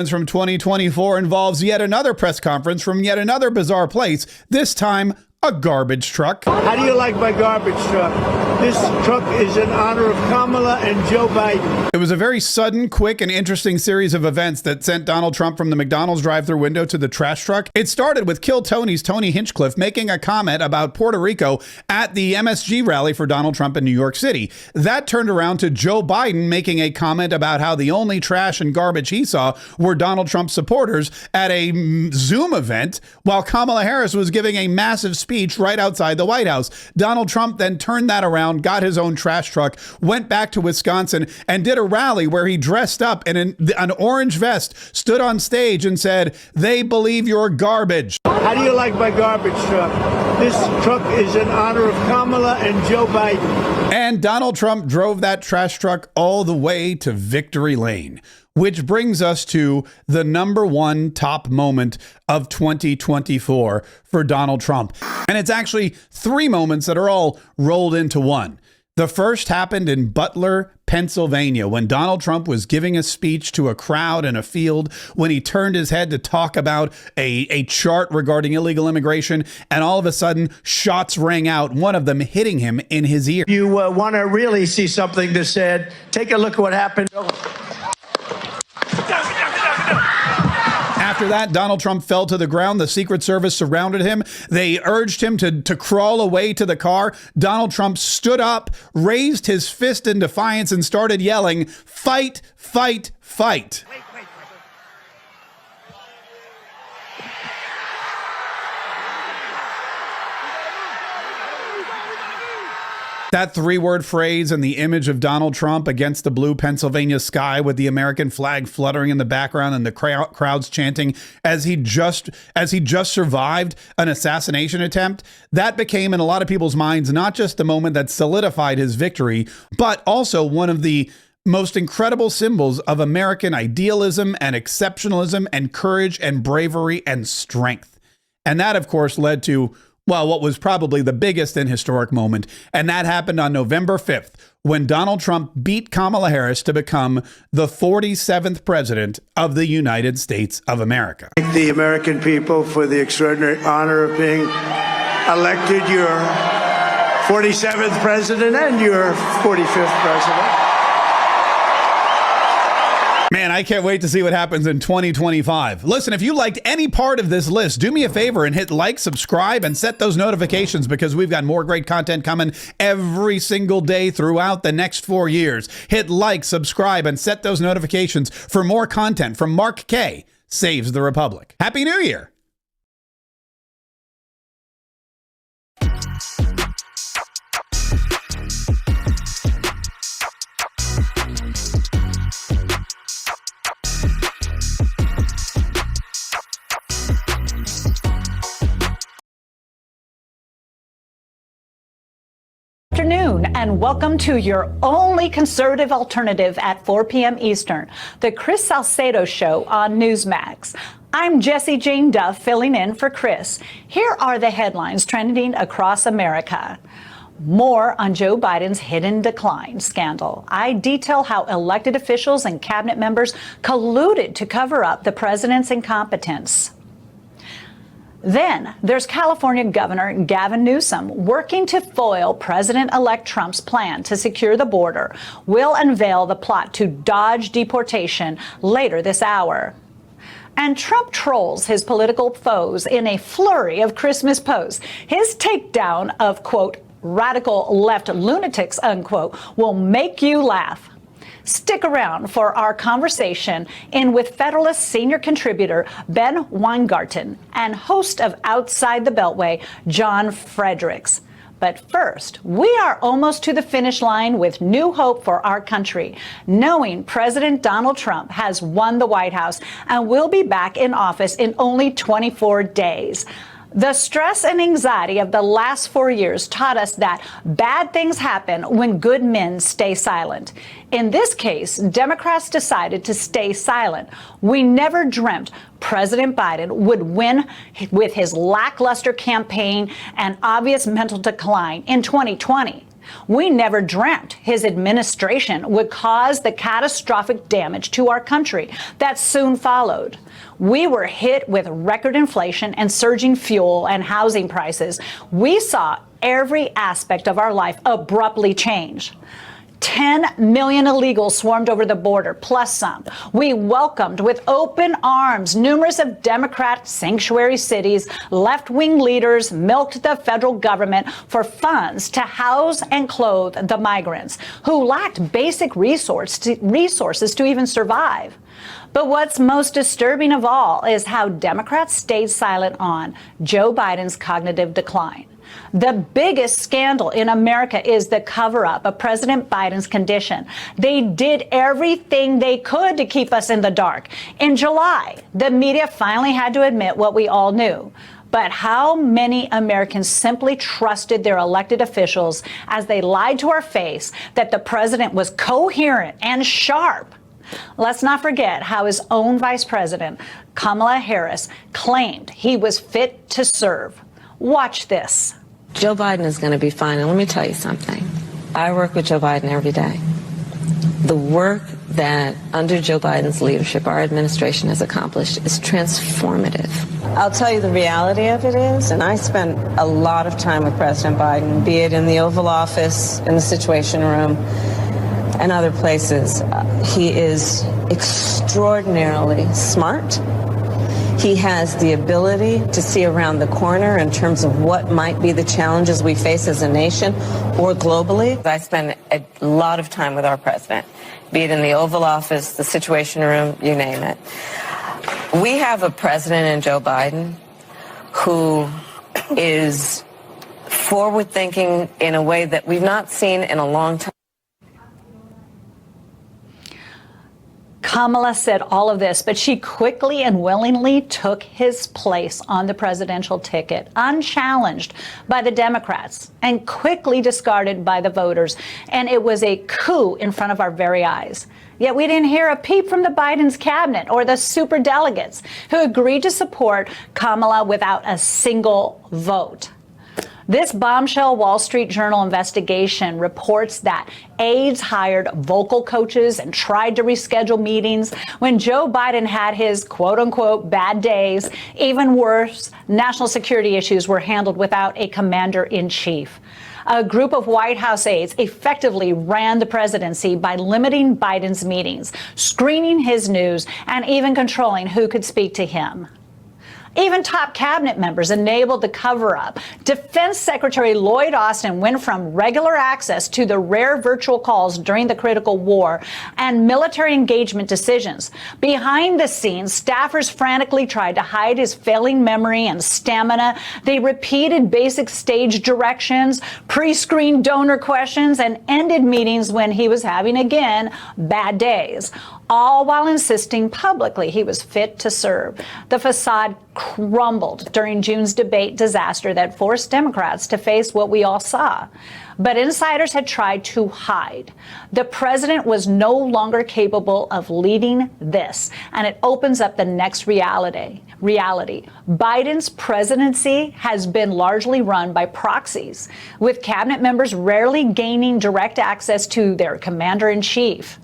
From 2024 involves yet another press conference from yet another bizarre place, this time a garbage truck. How do you like my garbage truck? This truck is in honor of Kamala and Joe Biden. It was a very sudden, quick, and interesting series of events that sent Donald Trump from the McDonald's drive-thru window to the trash truck. It started with Kill Tony's Tony Hinchcliffe making a comment about Puerto Rico at the MSG rally for Donald Trump in New York City. That turned around to Joe Biden making a comment about how the only trash and garbage he saw were Donald Trump supporters at a Zoom event, while Kamala Harris was giving a massive speech right outside the White House. Donald Trump then turned that around, got his own trash truck, went back to Wisconsin, and did a rally where he dressed up in an orange vest, stood on stage and said, "They believe you're garbage." How do you like my garbage truck? This truck is in honor of Kamala and Joe Biden. And Donald Trump drove that trash truck all the way to victory lane. Which brings us to the number one top moment of 2024 for Donald Trump. And it's actually three moments that are all rolled into one. The first happened in Butler, Pennsylvania, when Donald Trump was giving a speech to a crowd in a field, when he turned his head to talk about a chart regarding illegal immigration, and all of a sudden shots rang out, one of them hitting him in his ear. You want to really see something that said, take a look at what happened. After that, Donald Trump fell to the ground. The Secret Service surrounded him. They urged him to crawl away to the car. Donald Trump stood up, raised his fist in defiance, and started yelling, "Fight, fight, fight." That three-word phrase and the image of Donald Trump against the blue Pennsylvania sky with the American flag fluttering in the background and the crowds chanting as he just survived an assassination attempt, that became in a lot of people's minds not just the moment that solidified his victory, but also one of the most incredible symbols of American idealism and exceptionalism and courage and bravery and strength. And that, of course, led to what was probably the biggest and historic moment, and that happened on November 5th, when Donald Trump beat Kamala Harris to become the 47th president of the United States of America. Thank the American people for the extraordinary honor of being elected your 47th president and your 45th president. Man, I can't wait to see what happens in 2025. Listen, if you liked any part of this list, do me a favor and hit like, subscribe, and set those notifications, because we've got more great content coming every single day throughout the next 4 years. Hit like, subscribe, and set those notifications for more content from Mark Kaye Saves the Republic. Happy New Year! Afternoon, and welcome to your only conservative alternative at 4 p.m. Eastern, the Chris Salcedo Show on Newsmax. I'm Jessie Jane Duff, filling in for Chris. Here are the headlines trending across America. More on Joe Biden's hidden decline scandal. I detail how elected officials and cabinet members colluded to cover up the president's incompetence. Then there's California Governor Gavin Newsom working to foil President-elect Trump's plan to secure the border. We'll unveil the plot to dodge deportation later this hour. And Trump trolls his political foes in a flurry of Christmas posts. His takedown of, quote, radical left lunatics, unquote, will make you laugh. Stick around for our conversation in with Federalist senior contributor Ben Weingarten and host of Outside the Beltway, John Fredericks. But first, we are almost to the finish line with new hope for our country, knowing President Donald Trump has won the White House and will be back in office in only 24 days. The stress and anxiety of the last 4 years taught us that bad things happen when good men stay silent. In this case, Democrats decided to stay silent. We never dreamt President Biden would win with his lackluster campaign and obvious mental decline in 2020. We never dreamt his administration would cause the catastrophic damage to our country that soon followed. We were hit with record inflation and surging fuel and housing prices. We saw every aspect of our life abruptly change. 10 million illegals swarmed over the border, plus some. We welcomed with open arms numerous of Democrat sanctuary cities. Left-wing leaders milked the federal government for funds to house and clothe the migrants who lacked basic resources to even survive. But what's most disturbing of all is how Democrats stayed silent on Joe Biden's cognitive decline. The biggest scandal in America is the cover-up of President Biden's condition. They did everything they could to keep us in the dark. In July, the media finally had to admit what we all knew. But how many Americans simply trusted their elected officials as they lied to our face that the president was coherent and sharp? Let's not forget how his own vice president, Kamala Harris, claimed he was fit to serve. Watch this. Joe Biden is going to be fine. And let me tell you something. I work with Joe Biden every day. The work that under Joe Biden's leadership our administration has accomplished is transformative. I'll tell you the reality of it is, and I spent a lot of time with President Biden, be it in the Oval Office, in the Situation Room, and other places. He is extraordinarily smart. He has the ability to see around the corner in terms of what might be the challenges we face as a nation or globally. I spend a lot of time with our president, be it in the Oval Office, the Situation Room, you name it. We have a president in Joe Biden who is forward-thinking in a way that we've not seen in a long time. Kamala said all of this, but she quickly and willingly took his place on the presidential ticket, unchallenged by the Democrats and quickly discarded by the voters. And it was a coup in front of our very eyes. Yet we didn't hear a peep from the Biden's cabinet or the superdelegates who agreed to support Kamala without a single vote. This bombshell Wall Street Journal investigation reports that aides hired vocal coaches and tried to reschedule meetings when Joe Biden had his quote-unquote bad days. Even worse, national security issues were handled without a commander-in-chief. A group of White House aides effectively ran the presidency by limiting Biden's meetings, screening his news, and even controlling who could speak to him. Even top cabinet members enabled the cover-up. Defense Secretary Lloyd Austin went from regular access to the rare virtual calls during the critical war and military engagement decisions. Behind the scenes, staffers frantically tried to hide his failing memory and stamina. They repeated basic stage directions, pre-screened donor questions, and ended meetings when he was having, again, bad days, all while insisting publicly he was fit to serve. The facade crumbled during June's debate disaster that forced Democrats to face what we all saw. But insiders had tried to hide. The president was no longer capable of leading this, and it opens up the next reality. Biden's presidency has been largely run by proxies, with cabinet members rarely gaining direct access to their commander-in-chief.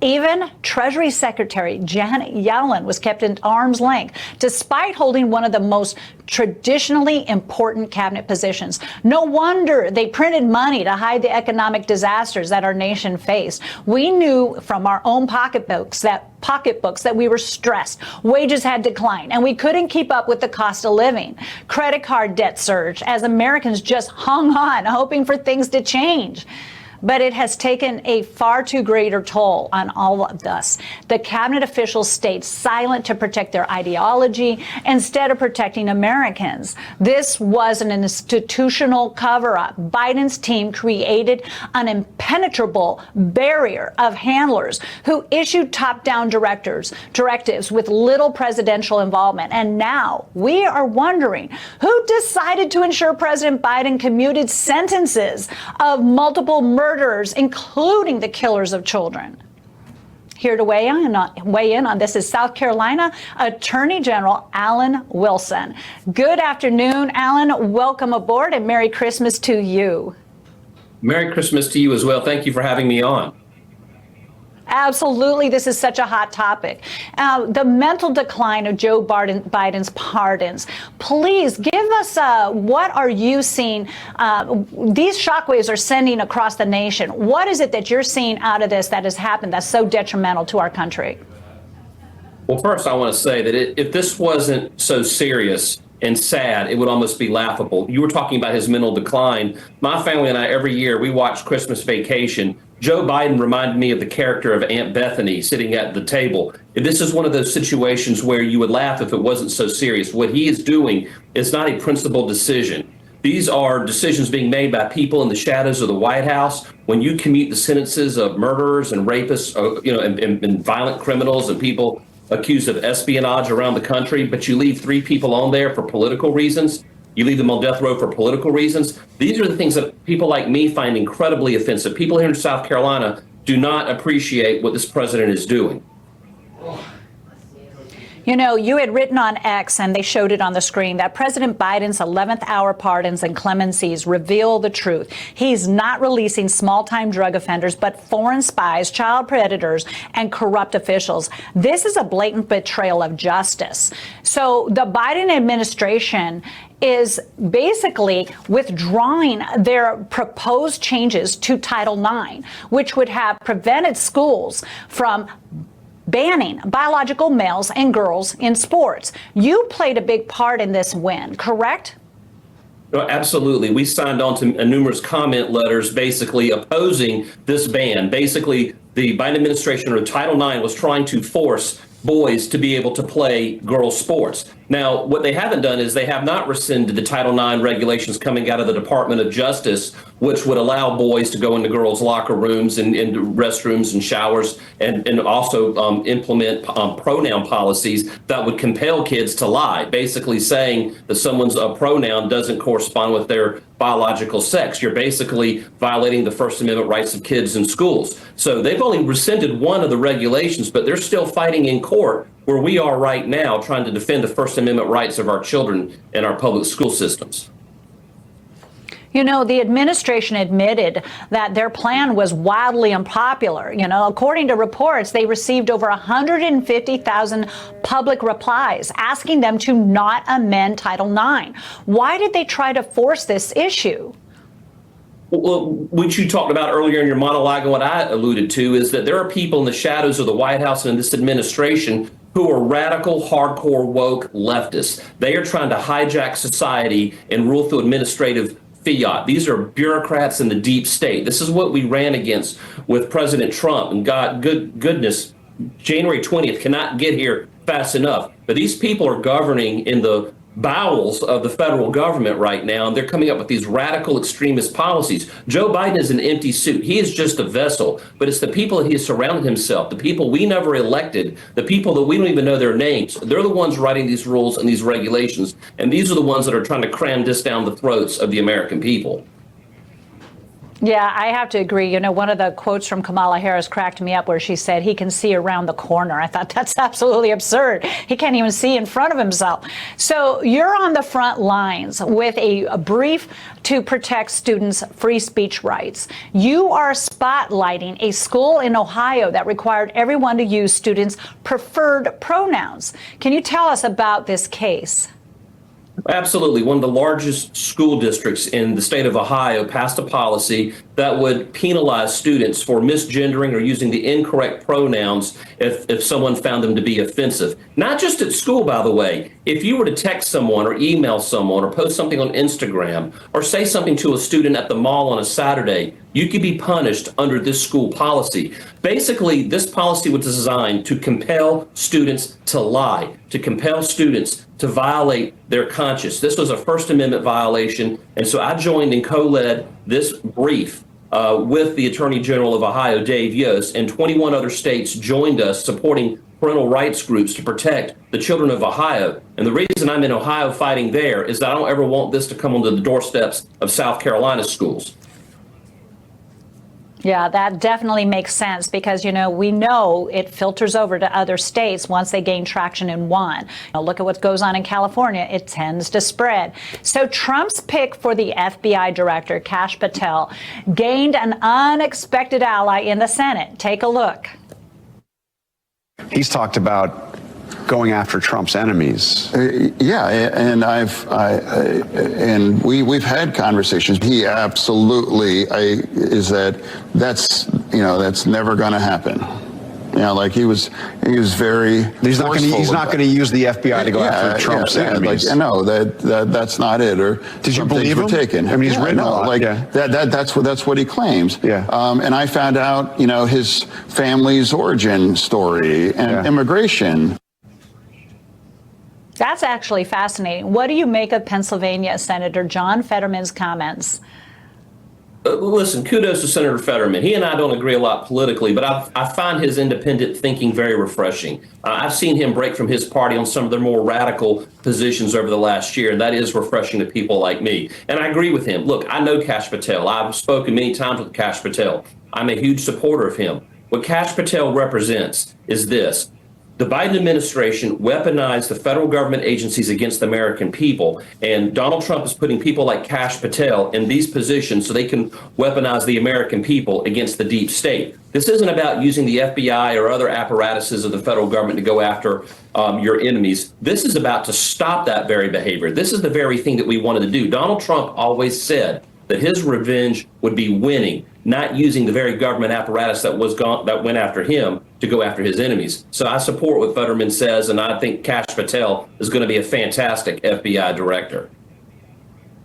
Even Treasury Secretary Janet Yellen was kept at arm's length, despite holding one of the most traditionally important cabinet positions. No wonder they printed money to hide the economic disasters that our nation faced. We knew from our own pocketbooks that we were stressed. Wages had declined, and we couldn't keep up with the cost of living. Credit card debt surged as Americans just hung on, hoping for things to change. But it has taken a far too greater toll on all of us. The cabinet officials stayed silent to protect their ideology instead of protecting Americans. This was an institutional cover-up. Biden's team created an impenetrable barrier of handlers who issued top-down directives with little presidential involvement. And now we are wondering who decided to ensure President Biden commuted sentences of multiple murderers, including the killers of children. Here to weigh in on this is South Carolina Attorney General Alan Wilson. Good afternoon, Alan. Welcome aboard and Merry Christmas to you. Merry Christmas to you as well. Thank you for having me on. Absolutely. This is such a hot topic. The mental decline of Joe Biden's pardons. Please give us what are you seeing? These shockwaves are sending across the nation. What is it that you're seeing out of this that has happened that's so detrimental to our country? Well, first, I want to say that if this wasn't so serious and sad, it would almost be laughable. You were talking about his mental decline. My family and I, every year, we watch Christmas Vacation. Joe Biden reminded me of the character of Aunt Bethany sitting at the table. This is one of those situations where you would laugh if it wasn't so serious. What he is doing is not a principled decision. These are decisions being made by people in the shadows of the White House. When you commute the sentences of murderers and rapists, and violent criminals and people accused of espionage around the country, but you leave 3 people on there for political reasons. You leave them on death row for political reasons. These are the things that people like me find incredibly offensive. People here in South Carolina do not appreciate what this president is doing. You know, you had written on X, and they showed it on the screen, that President Biden's 11th hour pardons and clemencies reveal the truth. He's not releasing small-time drug offenders, but foreign spies, child predators, and corrupt officials. This is a blatant betrayal of justice. So the Biden administration is basically withdrawing their proposed changes to Title IX, which would have prevented schools from banning biological males and girls in sports. You played a big part in this win, correct? No, absolutely. We signed on to numerous comment letters basically opposing this ban. Basically, the Biden administration or Title IX was trying to force boys to be able to play girls' sports. Now, what they haven't done is they have not rescinded the Title IX regulations coming out of the Department of Justice, which would allow boys to go into girls' locker rooms and into restrooms and showers, and also implement pronoun policies that would compel kids to lie, basically saying that someone's pronoun doesn't correspond with their biological sex. You're basically violating the First Amendment rights of kids in schools. So they've only rescinded one of the regulations, but they're still fighting in court where we are right now, trying to defend the First Amendment rights of our children in our public school systems. You know, the administration admitted that their plan was wildly unpopular. You know, according to reports, they received over 150,000 public replies asking them to not amend Title IX. Why did they try to force this issue? Well, what you talked about earlier in your monologue and what I alluded to is that there are people in the shadows of the White House and this administration who are radical, hardcore, woke leftists. They are trying to hijack society and rule through administrative fiat. These are bureaucrats in the deep state. This is what we ran against with President Trump. And goodness, January 20th cannot get here fast enough. But these people are governing in the bowels of the federal government right now, and they're coming up with these radical extremist policies. Joe Biden is an empty suit. He is just a vessel, but it's the people that he has surrounded himself, the people we never elected, the people that we don't even know their names. They're the ones writing these rules and these regulations, and these are the ones that are trying to cram this down the throats of the American people. Yeah, I have to agree. You know, one of the quotes from Kamala Harris cracked me up where she said he can see around the corner. I thought that's absolutely absurd. He can't even see in front of himself. So you're on the front lines with a brief to protect students' free speech rights. You are spotlighting a school in Ohio that required everyone to use students' preferred pronouns. Can you tell us about this case? Absolutely. One of the largest school districts in the state of Ohio passed a policy that would penalize students for misgendering or using the incorrect pronouns if someone found them to be offensive. Not just at school, by the way. If you were to text someone or email someone or post something on Instagram or say something to a student at the mall on a Saturday, you could be punished under this school policy. Basically, this policy was designed to compel students to lie, to compel students to violate their conscience. This was a First Amendment violation, and so I joined and co-led this brief with the Attorney General of Ohio, Dave Yost, and 21 other states joined us supporting parental rights groups to protect the children of Ohio. And the reason I'm in Ohio fighting there is that I don't ever want this to come onto the doorsteps of South Carolina schools. Yeah, that definitely makes sense because, we know it filters over to other states once they gain traction in one. Look at what goes on in California. It tends to spread. So Trump's pick for the FBI director, Kash Patel, gained an unexpected ally in the Senate. Take a look. He's talked about going after Trump's enemies. Yeah, and we've had conversations. He absolutely that's never going to happen. He was very. He's not going to use the FBI to go after Trump's enemies. No, that's not it. Or did you believe him? Taken. I mean, he's written a lot. That's what he claims. Yeah. And I found out, his family's origin story and immigration. That's actually fascinating. What do you make of Pennsylvania Senator John Fetterman's comments? Listen, kudos to Senator Fetterman. He and I don't agree a lot politically, but I find his independent thinking very refreshing. I've seen him break from his party on some of their more radical positions over the last year, and that is refreshing to people like me. And I agree with him. Look, I know Kash Patel. I've spoken many times with Kash Patel. I'm a huge supporter of him. What Kash Patel represents is this. The Biden administration weaponized the federal government agencies against the American people, and Donald Trump is putting people like Kash Patel in these positions so they can weaponize the American people against the deep state. This isn't about using the FBI or other apparatuses of the federal government to go after your enemies. This is about to stop that very behavior. This is the very thing that we wanted to do. Donald Trump always said that his revenge would be winning, not using the very government apparatus that went after him to go after his enemies. So I support what Fetterman says, and I think Kash Patel is going to be a fantastic FBI director.